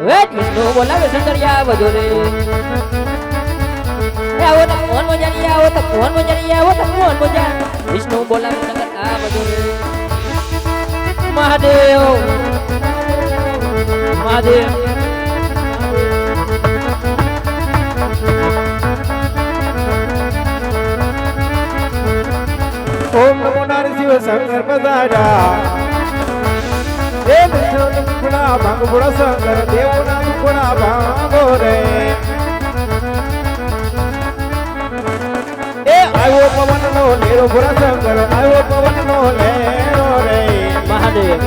wet Vishnu બોલાવે સુંદરિયા વધુ રે આવો તો કોણ મજાની આવો તો કોણ મજાની આવો તો કોણ મજા વિષ્ણુ બોલાવે નગર આ વધુ રે મહાદેવ મહાદેવ ઓમ નમો નારાયણ શિવ શંકર પધાર્યા હે વિષ્ણુ મુખડા ભાંગ ભોળા શંકર દેવના મુખડા ભાંગો રે એ આવ્યો પવન નો લેરો ભોળા શંકર આવ્યો પવન નો લેરો રે મહાદેવ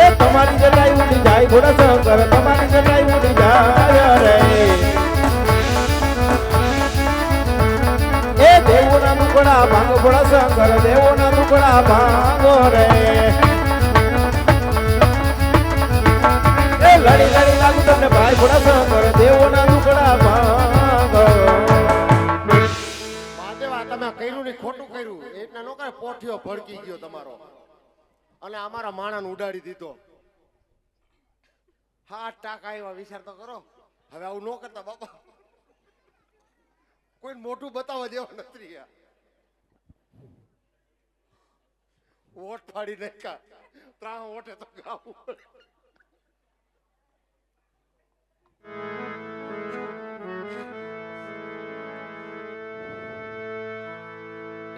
એ તમારી જટાઈ ઉડી જાય ભોળા શંકર તમારી જટાઈ ઉડી જાય રે દેવોના મુકડા ભાંગો ભોળા શંકર દેવોના મુકડા ભાંગો રે એ લડી લડી લાગુ તમને ભાઈ ભોળા શંકર દેવોના મુકડા ભાંગો મહાદેવા તમે કર્યું ને ખોટું કર્યું એટલા નો કરે પોઠિયો ભડકી ગયો તમારો અને અમારા માણાને ઉડાડી દીધો 7% એવા વિચાર તો કરો હવે આવું ન કરતા બાપા કોઈ મોટું બતાવવા જેવા નથી રહ્યા વોટ ફાડી નાખ્યા 3 વોટે તો ગાવું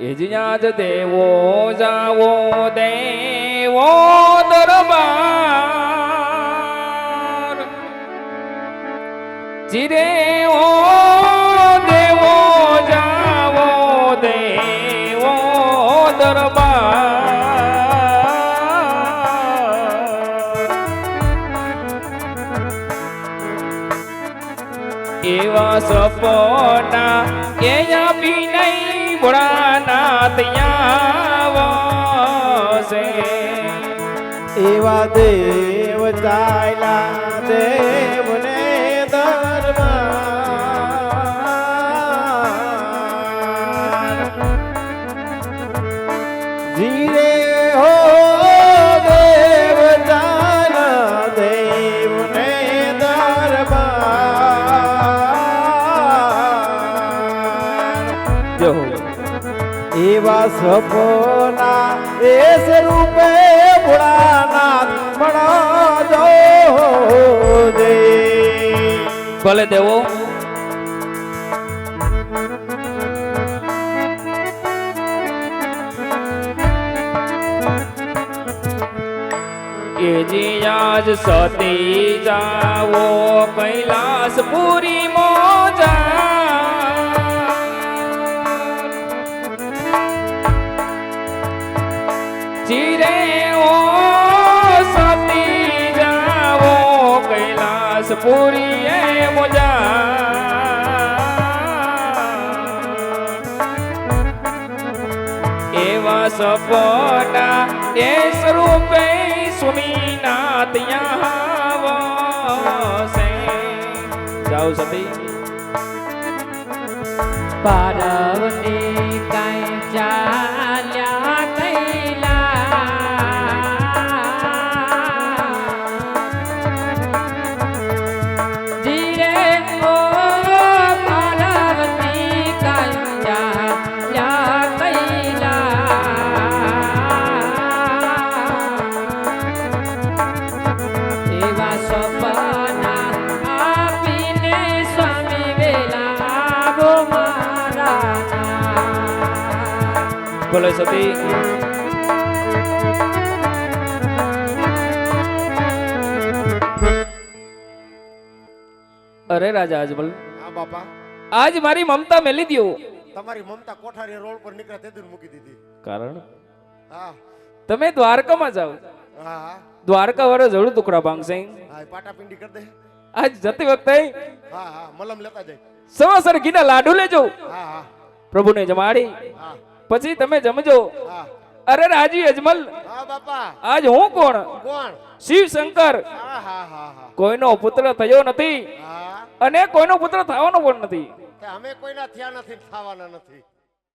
એજ્ઞાત દેવો જાવો દેવો દરબાર ચિરે ઓ દેવો જાવો દેવો દરબાર એવા સપના કે આપી નહીં ભોળાનાથ આવશે એવા દેવ ચાલ્યા દેવને દરબાર ધીરે હો દેવ ચાલ્યા દેવને દરબાર જો એવા સપના એ સ્વરૂપે ભોળાનાથ મળો દે ભલે દેવો કે જે આજ સતી જાવો કૈલાસપુરી મોજા ચિરે ઓ સતી જાવો કૈલાસપુરી એ મોજા એવા સપના એ સ્વરૂપે સ્વામીનાથ આવશે જાઓ સતી પાર્વતી કઈ ચાલ્યા બોલો સતી અરે રાજા અજમલ હા બાપા આજ મારી મમતા મેલી દ્યો તમારી મમતા કોઠારી રોડ પર નીકળે તે દિન મૂકી દીધી કારણ હા તમે દ્વારકામાં જાઓ હા હા દ્વારકા વાળો જળું ટુકડા ભાંગશે હા પાટાપિંડી કરી દે આજ જતી વખતે હા હા મલમ લેતા જાય સવાસર ઘીના લાડુ લેજો હા હા પ્રભુને જમાડી હા પછી તમે જમજો હા અરે રાજી અજમલ હા બાપા આજ હું કોણ કોણ શિવ શંકર હા હા હા હા કોઈનો પુત્ર થયો નથી હા અને કોઈનો પુત્ર થવાનો પણ નથી અમે કોઈના થયા નથી થવાના નથી